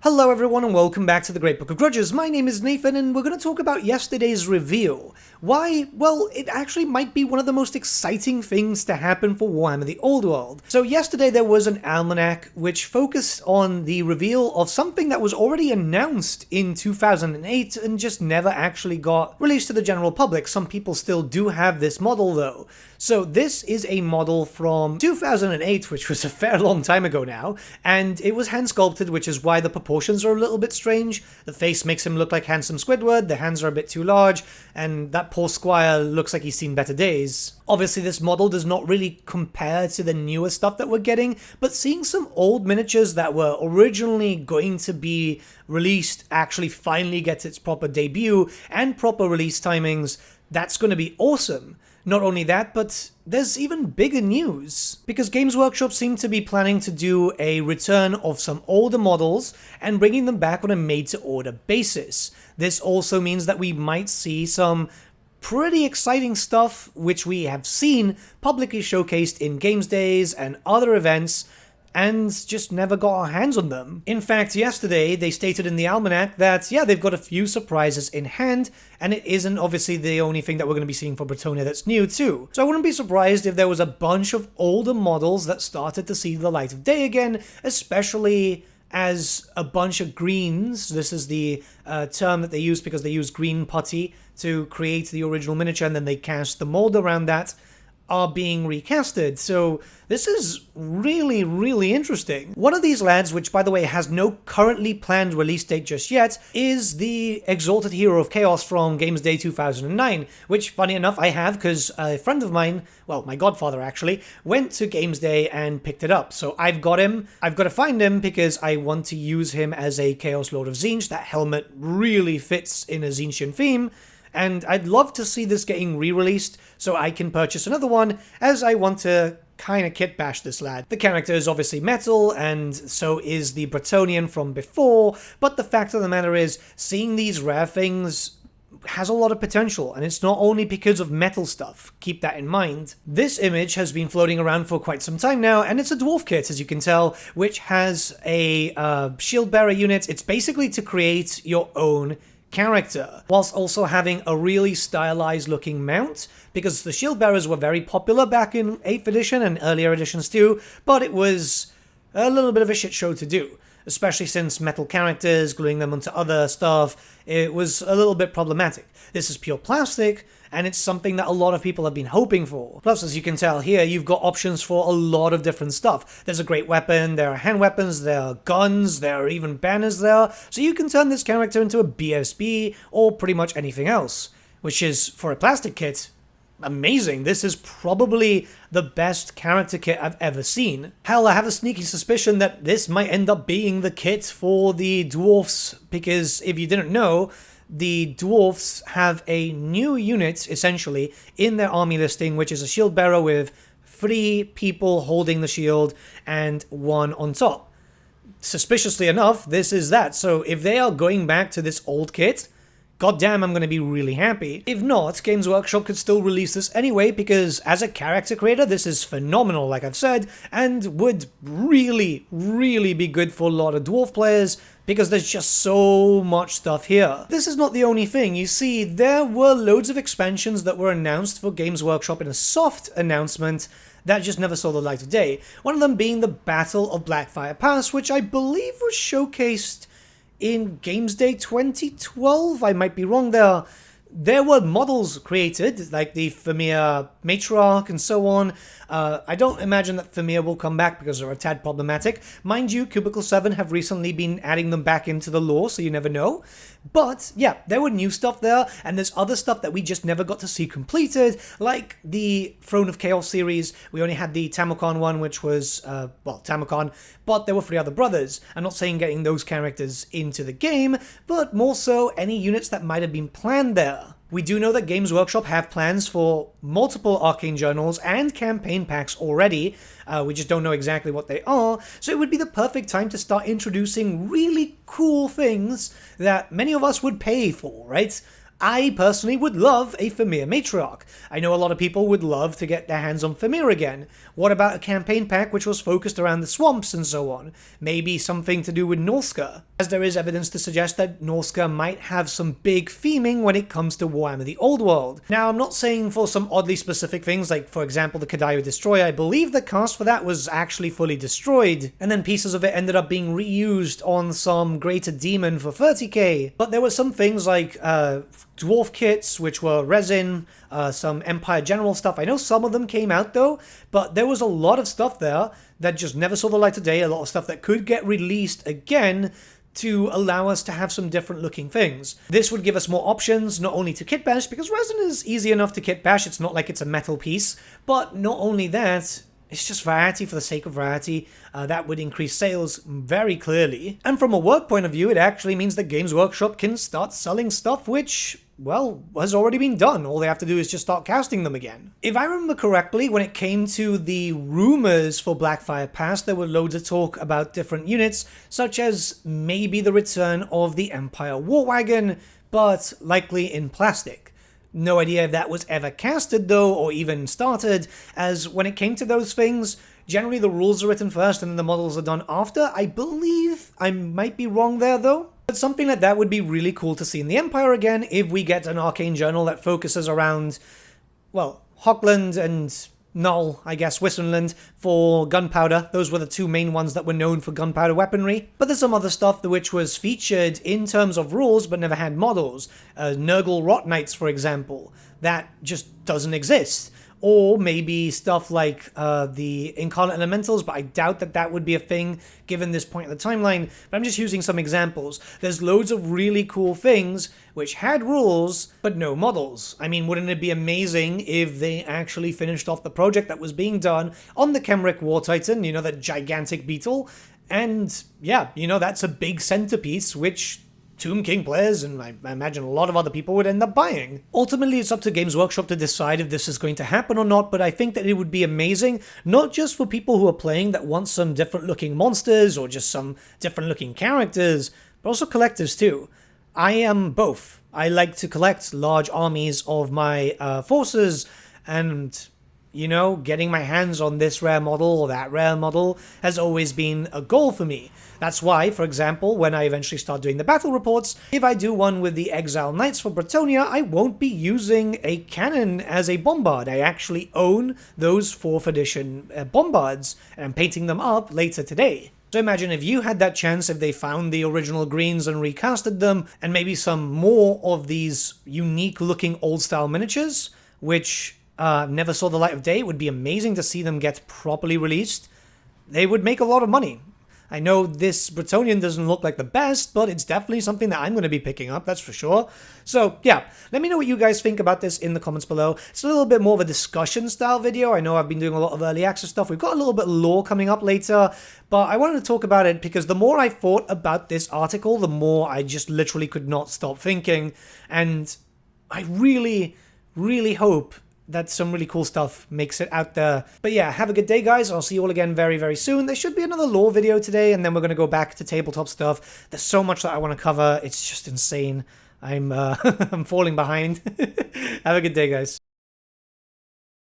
Hello everyone and welcome back to the Great Book of Grudges. My name is Nathan and we're going to talk about yesterday's reveal. Why? Well, it actually might be one of the most exciting things to happen for Warhammer the Old World. So yesterday there was an Almanack which focused on the reveal of something that was already announced in 2008 and just never actually got released to the general public. Some people still do have this model though. So this is a model from 2008, which was a fair long time ago now, and it was hand sculpted, which is why the proportions are a little bit strange. The face makes him look like handsome Squidward, the hands are a bit too large, and that poor squire looks like he's seen better days. Obviously this model does not really compare to the newer stuff that we're getting, but seeing some old miniatures that were originally going to be released actually finally gets its proper debut and proper release timings, that's going to be awesome. Not only that, but there's even bigger news, because Games Workshop seem to be planning to do a return of some older models and bringing them back on a made-to-order basis. This also means that we might see some pretty exciting stuff which we have seen publicly showcased in Games Days and other events, and just never got our hands on them. In fact, yesterday they stated in the Almanack that, yeah, they've got a few surprises in hand, and it isn't obviously the only thing that we're going to be seeing for Bretonnia that's new too. So I wouldn't be surprised if there was a bunch of older models that started to see the light of day again, especially as a bunch of greens, this is the term that they use because they use green putty to create the original miniature and then they cast the mold around that, are being recasted. So this is really interesting. One of these lads, which by the way has no currently planned release date just yet, is the Exalted Hero of Chaos from Games Day 2009, which funny enough I have because a friend of mine, well my godfather actually, went to Games Day and picked it up. So I've got him. I've got to find him because I want to use him as a Chaos Lord of Tzeentch. That helmet really fits in a Tzeentchian theme. And I'd love to see this getting re-released so I can purchase another one, as I want to kind of kit bash this lad. The character is obviously metal, and so is the Bretonian from before, but the fact of the matter is, seeing these rare things has a lot of potential, and it's not only because of metal stuff, keep that in mind. This image has been floating around for quite some time now, and it's a Dwarf Kit, as you can tell, which has a shield bearer unit. It's basically to create your own character, whilst also having a really stylized looking mount, because the shield bearers were very popular back in 8th edition and earlier editions too, but it was a little bit of a shit show to do, especially since metal characters, gluing them onto other stuff, it was a little bit problematic. This is pure plastic, and it's something that a lot of people have been hoping for. Plus, as you can tell here, you've got options for a lot of different stuff. There's a great weapon, there are hand weapons, there are guns, there are even banners there, so you can turn this character into a BSB or pretty much anything else, which is, for a plastic kit, amazing. This is probably the best character kit I've ever seen. Hell, I have a sneaky suspicion that this might end up being the kit for the dwarfs, because if you didn't know, the dwarfs have a new unit, essentially, in their army listing, which is a shield bearer with 3 people holding the shield and 1 on top. Suspiciously enough, this is that. So if they are going back to this old kit, goddamn, I'm going to be really happy. If not, Games Workshop could still release this anyway, because as a character creator, this is phenomenal, like I've said, and would really be good for a lot of dwarf players, because there's just so much stuff here. This is not the only thing. You see, there were loads of expansions that were announced for Games Workshop in a soft announcement that just never saw the light of day. One of them being the Battle of Blackfire Pass, which I believe was showcased in Games Day 2012, I might be wrong there. There were models created, like the Thamir Matriarch and so on. I don't imagine that Thamir will come back because they're a tad problematic. Mind you, Cubicle 7 have recently been adding them back into the lore, so you never know. But yeah, there were new stuff there, and there's other stuff that we just never got to see completed, like the Throne of Chaos series. We only had the Tamokon one, which was, well, Tamokon, but there were 3 other brothers. I'm not saying getting those characters into the game, but more so any units that might have been planned there. We do know that Games Workshop have plans for multiple Arcane Journals and campaign packs already. We just don't know exactly what they are, so it would be the perfect time to start introducing really cool things that many of us would pay for, right? I personally would love a Fimir Matriarch. I know a lot of people would love to get their hands on Fimir again. What about a campaign pack which was focused around the swamps and so on? Maybe something to do with Norska, as there is evidence to suggest that Norska might have some big theming when it comes to Warhammer the Old World. Now, I'm not saying for some oddly specific things, like for example the Kadaio Destroyer. I believe the cast for that was actually fully destroyed, and then pieces of it ended up being reused on some Greater Demon for 30k. But there were some things like Dwarf Kits, which were resin, some Empire General stuff. I know some of them came out though, but there was a lot of stuff there that just never saw the light of day, a lot of stuff that could get released again to allow us to have some different looking things. This would give us more options, not only to kit bash, because resin is easy enough to kit bash, it's not like it's a metal piece, but not only that, it's just variety for the sake of variety. That would increase sales very clearly. And from a work point of view, it actually means that Games Workshop can start selling stuff which, well, has already been done. All they have to do is just start casting them again. If I remember correctly, when it came to the rumors for Blackfire Pass, there were loads of talk about different units, such as maybe the return of the Empire War Wagon, but likely in plastic. No idea if that was ever casted though, or even started, as when it came to those things, generally the rules are written first and then the models are done after. I believe I might be wrong there though. But something like that would be really cool to see in the Empire again if we get an arcane journal that focuses around, well, Hockland and Null, I guess, Wissenland, for gunpowder. Those were the two main ones that were known for gunpowder weaponry. But there's some other stuff which was featured in terms of rules but never had models. Nurgle Rot Knights, for example. That just doesn't exist. Or maybe stuff like the Incarnate Elementals, but I doubt that that would be a thing given this point in the timeline. But I'm just using some examples. There's loads of really cool things which had rules, but no models. I mean, wouldn't it be amazing if they actually finished off the project that was being done on the Kemric War Titan, you know, that gigantic beetle? And yeah, you know, that's a big centerpiece which Tomb King players, and I imagine a lot of other people, would end up buying. Ultimately, it's up to Games Workshop to decide if this is going to happen or not, but I think that it would be amazing, not just for people who are playing that want some different looking monsters or just some different looking characters, but also collectors too. I am both. I like to collect large armies of my forces, and you know, getting my hands on this rare model or that rare model has always been a goal for me. That's why, for example, when I eventually start doing the battle reports, if I do one with the Exile Knights for Bretonnia, I won't be using a cannon as a bombard. I actually own those 4th edition bombards, and I'm painting them up later today. So imagine if you had that chance, if they found the original greens and recasted them, and maybe some more of these unique looking old style miniatures, which never saw the light of day. It would be amazing to see them get properly released. They would make a lot of money. I know this Bretonnian doesn't look like the best, but it's definitely something that I'm going to be picking up, that's for sure. So yeah, let me know what you guys think about this in the comments below. It's a little bit more of a discussion style video. I know I've been doing a lot of early access stuff. We've got a little bit of lore coming up later, but I wanted to talk about it because the more I thought about this article, the more I just literally could not stop thinking. And I really, really hope that some really cool stuff makes it out there. But yeah, have a good day, guys. I'll see you all again very, very soon. There should be another lore video today, and then we're going to go back to tabletop stuff. There's so much that I want to cover. It's just insane. I'm falling behind. Have a good day, guys.